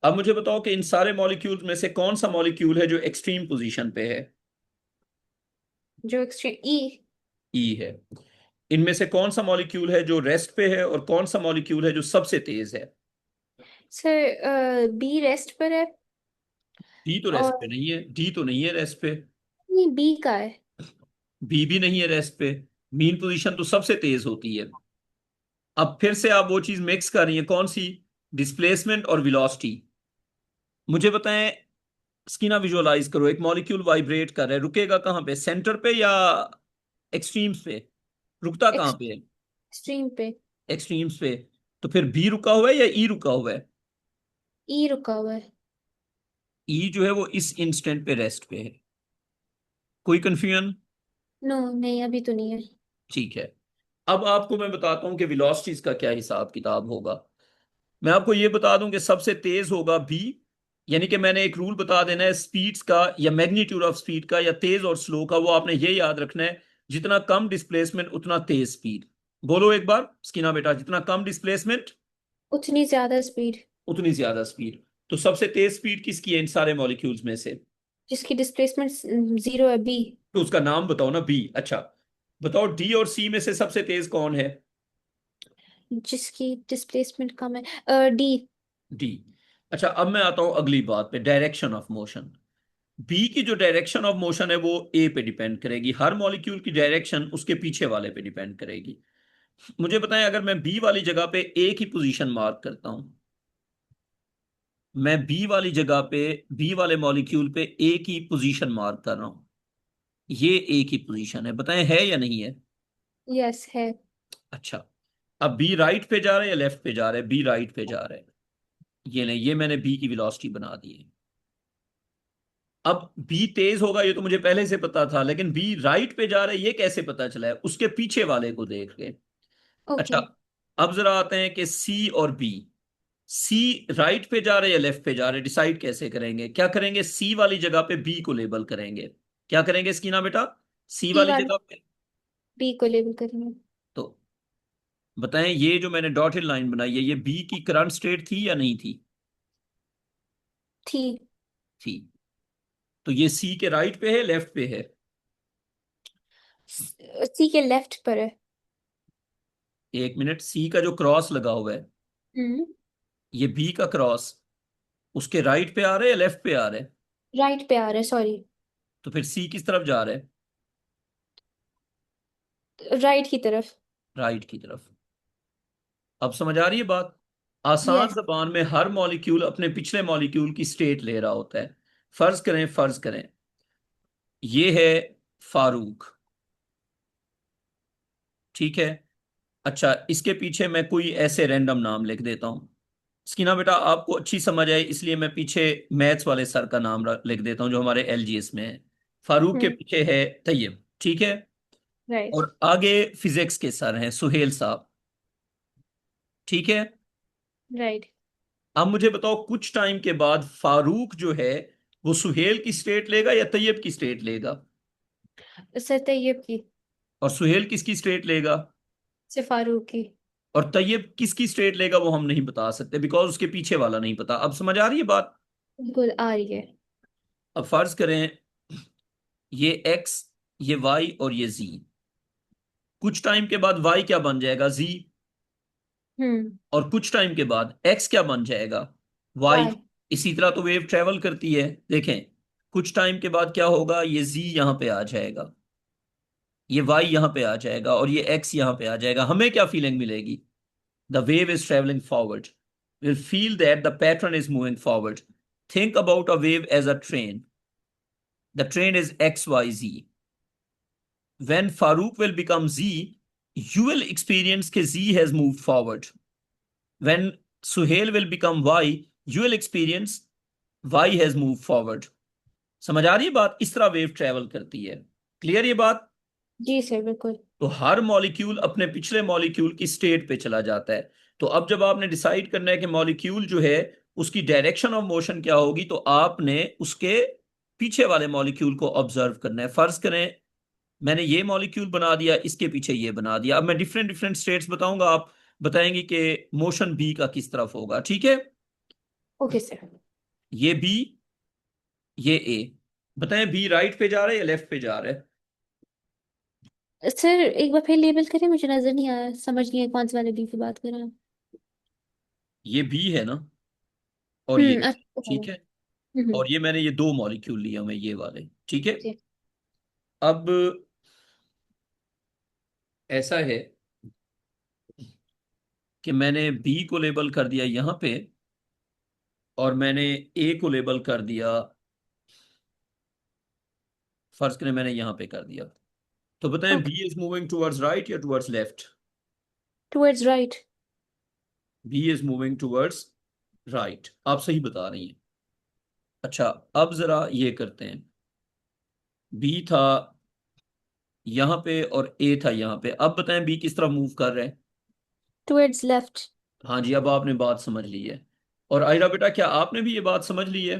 अब मुझे बताओ कि इन सारे मॉलिक्यूल्स में से कौन सा मॉलिक्यूल है जो एक्सट्रीम पोजीशन पे है? जो एक्सट्रीम ई। ई है। इनमें से कौन सा मॉलिक्यूल है जो रेस्ट पे है और कौन सा मॉलिक्यूल है जो सबसे तेज है? सर बी रेस्ट पर है। डी तो रेस्ट पे और नहीं है, डी तो नहीं है रेस्ट पे। नहीं, बी का है। बी भी नहीं है रेस्ट पे। मीन पोजीशन तो सबसे तेज होती है। अब फिर से आप वो चीज मिक्स कर रही हैं, कौन सी? डिस्प्लेसमेंट और वेलोसिटी। मुझे बताएं, इसकी ना विजुअलाइज करो, एक मॉलिक्यूल वाइब्रेट कर रहा है, रुकेगा कहाँ पे, सेंटर पे या एक्सट्रीम्स पे? रुकता कहाँ पे है? एक्सट्रीम पे। एक्सट्रीम्स पे। तो फिर बी रुका हुआ है या ई रुका हुआ है? ई रुका हुआ है। ई जो है वो इस इंस्टेंट पे रेस्ट पे है। कोई कंफ्यूजन? नो नहीं, अभी तो नहीं है। ठीक है। अब आपको मैं बताता हूं कि वेलोसिटीज का क्या हिसाब किताब होगा। मैं आपको ये बता दूं कि सबसे तेज होगा बी, यानी कि मैंने एक रूल बता देना है स्पीड्स का या मैग्नीट्यूड ऑफ स्पीड का या तेज और स्लो का, वो आपने ये याद रखना है, जितना कम डिस्प्लेसमेंट उतना तेज स्पीड। बोलो एक बार स्कीना बेटा, जितना कम डिस्प्लेसमेंट उतनी ज्यादा स्पीड। उतनी ज्यादा स्पीड। तो सबसे तेज स्पीड किसकी है इन सारे मॉलिक्यूल्स में से? जिसकी डिस्प्लेसमेंट जीरो है, बी। तो उसका नाम बताओ ना, बी। अच्छा बताओ डी और सी में से सबसे तेज कौन है? जिसकी डिस्प्लेसमेंट कम है, डी। डी। अच्छा अब मैं आता हूं अगली बात पे, डायरेक्शन ऑफ मोशन। बी की जो डायरेक्शन ऑफ मोशन है वो ए पे डिपेंड करेगी, हर मॉलिक्यूल की डायरेक्शन उसके पीछे वाले पे डिपेंड करेगी। मुझे बताएं, अगर मैं बी वाली जगह पे ए की पोजीशन मार्क करता हूं, मैं बी वाली जगह पे बी वाले मॉलिक्यूल पे ए की पोजीशन मार्क कर रहा हूं, ये ए की पोजीशन है, बताएं है या नहीं है? यस है। अच्छा अब बी राइट पे जा रहा है या लेफ्ट पे जा रहा है? बी राइट पे जा रहा है। ये नहीं, ये मैंने बी की वेलोसिटी बना दी है। अब बी तेज होगा ये तो मुझे पहले से पता था, लेकिन बी राइट पे जा रहा है ये कैसे पता चला है? उसके पीछे वाले को देख के। अच्छा ओके। अब जरा आते हैं कि सी और बी। सी राइट पे जा रहे हैं या लेफ्ट पे जा रहे हैं, डिसाइड कैसे करेंगे? क्या करेंगे, सी वाली जगह पे बी को लेबल करेंगे। क्या करेंगे स्कीना बेटा, सी सी वाली वाले जगह पे? बी को लेबल करेंगे। तो बताएं ये जो मैंने डॉटेड लाइन बनाई है ये बी की करंट स्टेट थी या नहीं थी? थी। थी। तो ये सी के राइट पे है लेफ्ट पे है? सी के लेफ्ट पर है। एक मिनट, सी का जो क्रॉस लगा हुआ है हम्म। ये बी का क्रॉस उसके राइट पे आ रहा है या लेफ्ट पे आ रहा है? राइट पे आ रहा है, सॉरी। तो फिर सी किस तरफ जा रहा है? राइट की तरफ। राइट की तरफ। अब समझ आ रही है बात? आसान यस। जबान में हर मॉलिक्यूल अपने पिछले मॉलिक्यूल की स्टेट ले रहा होता है। फर्ज करें ये है फारूक, ठीक है। अच्छा इसके पीछे मैं कोई ऐसे रैंडम नाम लिख देता हूं, इसकी ना बेटा आपको अच्छी समझ आए इसलिए मैं पीछे मैथ्स वाले सर का नाम लिख देता हूं जो हमारे एलजीएस में है। फारूक के हम्म। पीछे है तैयब, ठीक है। राइट। और आगे फिजिक्स के सर हैं सुहेल साहब, ठीक है। राइट। अब मुझे बताओ कुछ टाइम के बाद फारूक जो है वो सुहेल की स्टेट लेगा या तैयब की स्टेट लेगा? सर तैयब की। और सुहेल किसकी स्टेट लेगा? सर फारूक की। और तैयब किसकी स्टेट लेगा वो हम नहीं बता सकते, बिकॉज उसके पीछे वाला नहीं पता। अब समझ आ रही है बात? बिल्कुल आ रही है। अब फर्ज करें ये एक्स, ये वाई और ये जी। कुछ टाइम के बाद वाई क्या बन जाएगा? जी। और कुछ टाइम के बाद एक्स क्या बन जाएगा? वाई। वाई। इसी तरह तो वेव ट्रेवल करती है। देखें कुछ टाइम के बाद क्या होगा, ये जी यहां पे आ जाएगा, ये वाई यहां पे आ जाएगा और ये एक्स यहां पे आ जाएगा। हमें क्या फीलिंग मिलेगी? The wave is travelling forward. Will feel that the pattern is moving forward. Think about a wave as a train. The train is X Y Z. When Farouk will become Z, you will experience that Z has moved forward. When Suhail will become Y, you will experience Y has moved forward. समझ आ रही है बात? इस तरह wave travel करती है। Clear ये बात? जी सर बिल्कुल। तो हर मॉलिक्यूल अपने पिछले मॉलिक्यूल की स्टेट पे चला जाता है। तो अब जब आपने डिसाइड करना है कि मॉलिक्यूल जो है उसकी डायरेक्शन ऑफ मोशन क्या होगी, तो आपने उसके पीछे वाले मॉलिक्यूल को ऑब्जर्व करना है। फर्ज करें मैंने ये मॉलिक्यूल बना दिया, इसके पीछे ये बना दिया। अब मैं डिफरेंट डिफरेंट स्टेट्स बताऊंगा, आप बताएंगे कि मोशन बी का किस तरफ होगा। ठीक है? Okay sir. ये बी, ये ए। बताएं बी राइट पे जा रहा है या लेफ्ट पे जा रहा है? सर एक बार फिर लेबल करें, मुझे नजर नहीं आया, समझ नहीं आया कौन से वाले बी की बात कर रहे हैं। ये बी है ना, और ये A, अच्छा। ठीक है। और ये मैंने ये दो मॉलिक्यूल लिए हुए ये वाले, ठीक है। जी। अब ऐसा है कि मैंने बी को लेबल कर दिया यहां पे और मैंने ए को लेबल कर दिया, फर्ज करें मैंने यहां पे कर दिया। तो बताएं okay. B is moving towards right या towards left? Towards right. B is moving towards right. आप सही बता रही हैं। अच्छा अब जरा ये करते हैं, बी था यहां पे और ए था यहां पे। अब बताएं बी किस तरफ मूव कर रहे हैं? Towards left. हाँ जी, अब आपने बात समझ ली है। और आयरा बेटा क्या आपने भी ये बात समझ ली है?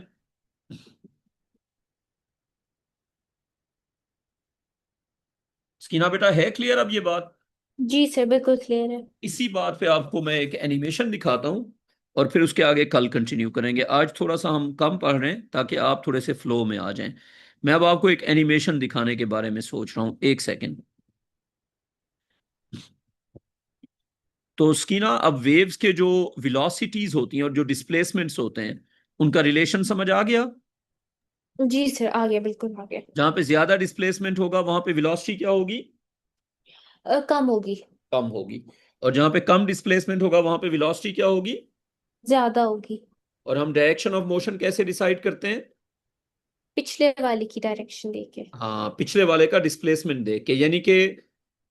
स्कीना बेटा है क्लियर अब ये बात? जी सर बिल्कुल क्लियर है। इसी बात पे आपको मैं एक एनिमेशन दिखाता हूँ और फिर उसके आगे कल कंटिन्यू करेंगे। आज थोड़ा सा हम कम पढ़ रहे हैं ताकि आप थोड़े से फ्लो में आ जाएं। मैं अब आपको एक एनिमेशन दिखाने के बारे में सोच रहा हूँ, एक सेकेंड। तो स्कीना अब वेव्स के जो वेलोसिटीज होती हैं और जो डिस्प्लेसमेंट्स होते हैं उनका रिलेशन समझ आ गया? जी सर आ गया, बिल्कुल आ गया। जहां पे ज्यादा डिस्प्लेसमेंट होगा वहां पे वेलोसिटी क्या होगी? कम होगी। कम होगी। और जहां पे कम डिस्प्लेसमेंट होगा वहां पे वेलोसिटी क्या होगी? ज्यादा होगी। और हम डायरेक्शन ऑफ मोशन कैसे डिसाइड करते हैं? पिछले वाले की डायरेक्शन देके। हाँ, पिछले वाले का डिस्प्लेसमेंट देख के। यानी कि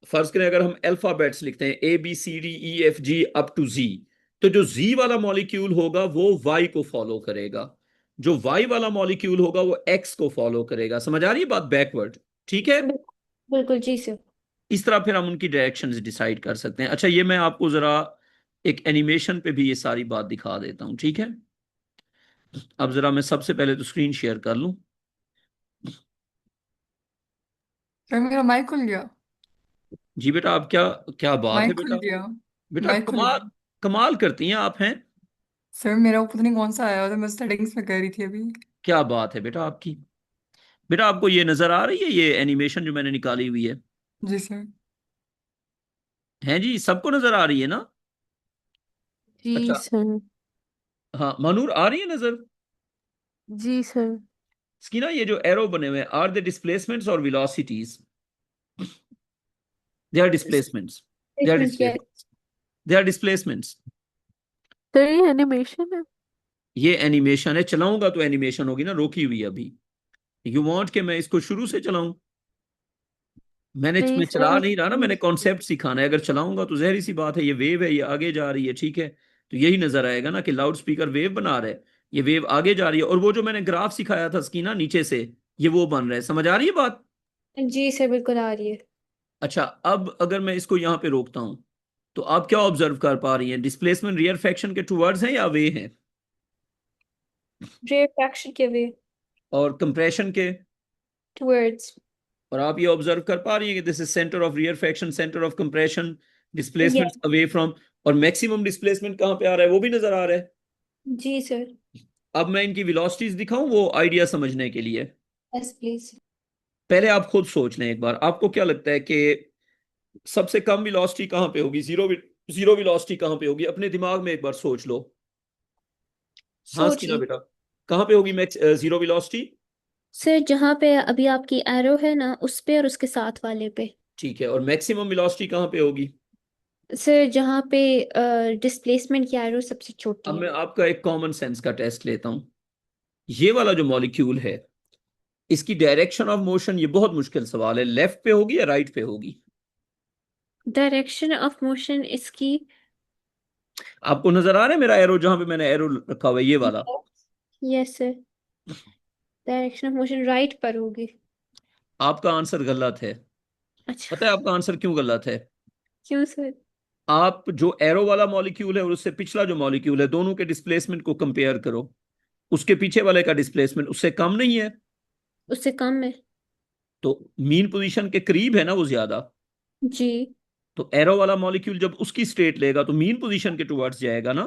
फर्ज करें अगर हम अल्फाबेट्स लिखते हैं ABCDEFG अप टू जी, तो जो जी वाला मॉलिक्यूल होगा वो वाई को फॉलो करेगा, जो वाई वाला मॉलिक्यूल होगा वो एक्स को फॉलो करेगा। समझ आ रही है बात? बैकवर्ड। ठीक है? बिल्कुल जी सर। इस तरह फिर हम उनकी डायरेक्शंस डिसाइड कर सकते हैं। अच्छा ये मैं आपको जरा एक एनिमेशन पे भी ये सारी बात दिखा देता हूँ, ठीक है? अब जरा मैं सबसे पहले तो स्क्रीन शेयर कर लूं। सर मेरा माइक खुल गया। जी बेटा, आप क्या क्या बात है माइक खुल बेटा? गया। बेटा माइक खुल कमाल, गया। कमाल करती हैं आप हैं। सर मेरा वो पता नहीं कौन सा आया था, मैं सेटिंग्स में कर रही थी अभी। क्या बात है बेटा आपकी। बेटा आपको ये नजर आ रही है ये एनिमेशन जो मैंने निकाली हुई जी सर। है जी? सबको नजर आ रही है ना? जी अच्छा, सर। हाँ मनूर आ रही है नजर? जी सर। इसकी ना ये जो एरो बने हुए आर द डिस्प्लेसमेंट्स और velocities? They are displacements. They are Placement, yes. Displacements. They are displacements. Sir ये एनिमेशन है। ये एनिमेशन है, चलाऊंगा तो एनिमेशन होगी ना, रोकी हुई अभी। यू वांट कि मैं इसको शुरू से चलाऊं? नहीं मैं सर चला नहीं रहा ना, मैंने मुझे कॉन्सेप्ट सिखाना है। अगर चलाऊंगा तो जहरी सी बात है, ये वेव है, ये आगे जा रही है, ठीक है? तो यही नजर आएगा ना कि लाउड स्पीकर वेव बना रहा है, ये वेव आगे जा रही है। और वो जो मैंने ग्राफ सिखाया था स्कीना नीचे से, ये वो बन रहा है। समझ आ रही है बात? जी सर बिल्कुल आ रही है। अच्छा अब अगर मैं इसको यहाँ पे रोकता हूँ तो आप क्या ऑब्जर्व कर पा रही हैं, डिस्प्लेसमेंट रियर फ्रैक्शन के टुवर्ड्स हैं या वे हैं, रेयर फ्रैक्शन के वे और कंप्रेशन के, टुवर्ड्स। और आप ये ऑब्जर्व कर पा रही हैं कि this is centre of rear fraction, centre of compression, displacement away from, और मैक्सिमम डिस्प्लेसमेंट कहाँ पे आ रहा है वो भी नजर आ रहा है। जी सर। अब मैं इनकी वेलोसिटीज दिखाऊं वो आइडिया समझने के लिए। Yes please. पहले आप खुद सोच लें एक बार, आपको क्या लगता है कि सबसे कम वेलोसिटी कहाँ पे होगी, जीरो वेलोसिटी कहाँ पे होगी, अपने दिमाग में एक बार सोच लो। हाँ सकीना सोचिए बेटा, कहाँ पे होगी मैक्स जीरो वेलोसिटी? सर, जहाँ पे अभी आपकी एरो है ना, उस पे और उसके साथ वाले पे। ठीक है, और मैक्सिमम वेलोसिटी कहाँ पे होगी? सर, जहाँ पे डिस्प्लेसमेंट की एरो सबसे अब छोटी मैं है। आपका एक कॉमन सेंस का टेस्ट लेता हूं। ये वाला जो मॉलिक्यूल है, इसकी डायरेक्शन ऑफ मोशन, ये बहुत मुश्किल सवाल है, लेफ्ट पे होगी या राइट पे होगी? डायरेक्शन ऑफ मोशन इसकी आपको नजर आ रहा है मेरा एरो, जहां पे मैंने एरो रखा हुआ है, ये वाला? Yes sir, direction of motion right पर होगी। आपका आंसर गलत है। अच्छा, पता है आपका आंसर क्यों गलत है? क्यों सर? आप जो एरो वाला मॉलिक्यूल है और उससे पिछला जो मॉलिक्यूल है, दोनों के डिस्प्लेसमेंट को कंपेयर करो। उसके पीछे वाले का डिस्प्लेसमेंट उससे कम नहीं है, उससे कम है। तो मीन पोजीशन के करीब है ना वो ज्यादा। जी। तो एरो वाला मॉलिक्यूल जब उसकी स्टेट लेगा तो मीन पोजीशन के टुवर्ड्स जाएगा ना।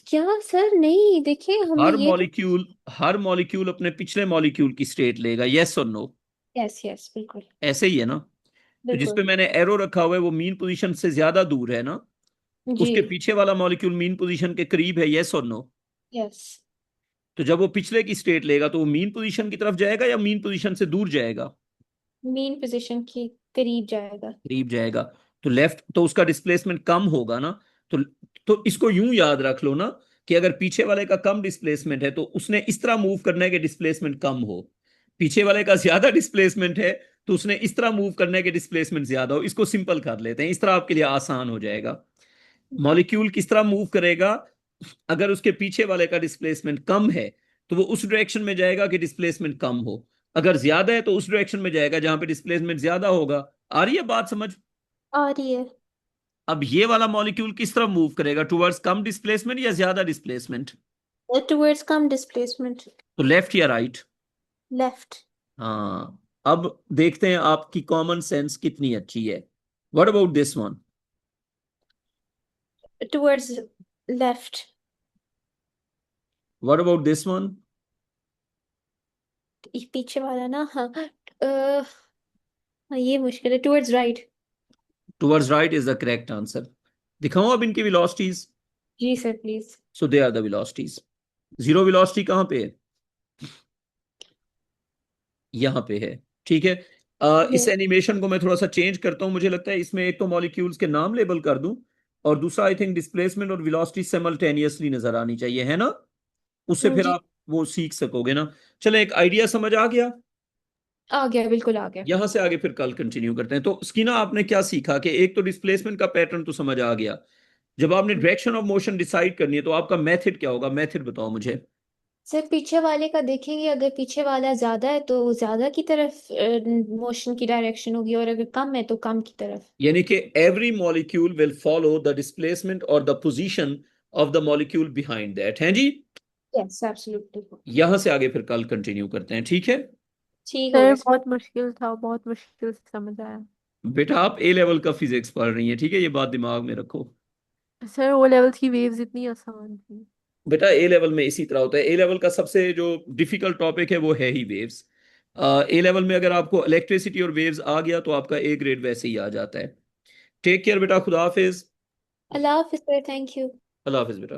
क्या सर? नहीं, देखिए हमने ये तो। हर मॉलिक्यूल अपने पिछले मॉलिक्यूल की स्टेट लेगा, यस और नो? यस यस, बिल्कुल ऐसे ही है ना। तो जिसपे बिल्कुल। मैंने एरो रखा हुआ है वो मीन पोजीशन से ज्यादा दूर है ना, जी। उसके पीछे वाला मॉलिक्यूल मीन पोजीशन के करीब है, यस और नो? यस। तो जब वो पिछले की स्टेट लेगा तो वो मीन पोजीशन की तरफ जाएगा या मीन पोजीशन से दूर जाएगा? मेन पोजीशन के करीब जाएगा। करीब जाएगा। तो लेफ्ट, तो उसका डिस्प्लेसमेंट कम होगा ना। तो तो इसको यूं याद रख लो ना, कि अगर पीछे वाले का कम डिस्प्लेसमेंट है तो उसने इस तरह मूव करना है कि डिस्प्लेसमेंट कम हो। पीछे वाले का ज्यादा डिस्प्लेसमेंट है तो उसने इस तरह मूव करना है कि डिस्प्लेसमेंट ज्यादा हो। इसको सिंपल कर लेते हैं, इस तरह आपके लिए आसान हो जाएगा। मॉलिक्यूल किस तरह मूव करेगा? अगर उसके पीछे वाले का डिस्प्लेसमेंट कम है तो वो उस डायरेक्शन में जाएगा कि डिस्प्लेसमेंट कम हो। अगर ज्यादा है तो उस डायरेक्शन में जाएगा जहां पे डिस्प्लेसमेंट ज्यादा होगा। आ रही है बात समझ? आ रही है। अब ये वाला मॉलिक्यूल किस तरफ मूव करेगा, टुवर्ड्स कम डिस्प्लेसमेंट या ज्यादा डिस्प्लेसमेंट? टुवर्ड्स कम डिस्प्लेसमेंट। तो लेफ्ट या राइट? लेफ्ट। हाँ। अब देखते हैं आपकी कॉमन सेंस कितनी अच्छी है। What about this one? Towards left. What about this one? पीछे वाला ना, हाँ। ये मुश्किल है। Towards right. Towards right is the correct answer. दिखाऊं अब इनकी वेलोसिटीज? जी sir please. So they are the velocities. Zero velocity कहां पे है? यहां पे है। ठीक है। इस एनिमेशन को मैं थोड़ा सा चेंज करता हूं, मुझे लगता है इसमें एक तो मॉलिक्यूल्स के नाम लेबल कर दूं, और दूसरा आई थिंक डिस्प्लेसमेंट और वेलोसिटी सिमल्टेनियसली नजर आनी चाहिए, है ना? उससे फिर जी, आप वो सीख सकोगे ना। चले, एक आइडिया समझ आ गया। आ गया, बिल्कुल आ गया। यहां से आगे फिर कल कंटिन्यू करते हैं। तो स्कीना, आपने क्या सीखा कि एक तो डिस्प्लेसमेंट का पैटर्न तो समझ आ गया, जब आपने डायरेक्शन ऑफ मोशन डिसाइड करनी है तो आपका मेथड क्या होगा, मेथड बताओ मुझे। सर, पीछे वाले का देखेंगे, अगर पीछे वाला ज्यादा है तो ज्यादा की तरफ मोशन की डायरेक्शन होगी, और अगर कम है तो कम की तरफ। यानी कि every molecule will follow the displacement और the position of the molecule behind that, है जी? Yes absolutely. यहां से आगे फिर कल कंटिन्यू करते हैं, ठीक है? ठीक हो सर गया सर। बहुत मुश्किल था, बहुत मुश्किल से समझ आया। बेटा आप ए लेवल का फिजिक्स पढ़ रही हैं, ठीक है, ये बात दिमाग में रखो। सर वो लेवल की वेव्स इतनी आसान थी। बेटा ए लेवल में इसी तरह होता है, ए लेवल का सबसे जो डिफिकल्ट टॉपिक है वो है ही वेव्स। ए लेवल में अगर आपको इलेक्ट्रिसिटी और वेव्स आ गया तो आपका ए ग्रेड वैसे ही आ जाता है। टेक केयर बेटा, खुदा हाफिज। अल्लाह हाफिज सर, थैंक यू। अल्लाह हाफिज बेटा।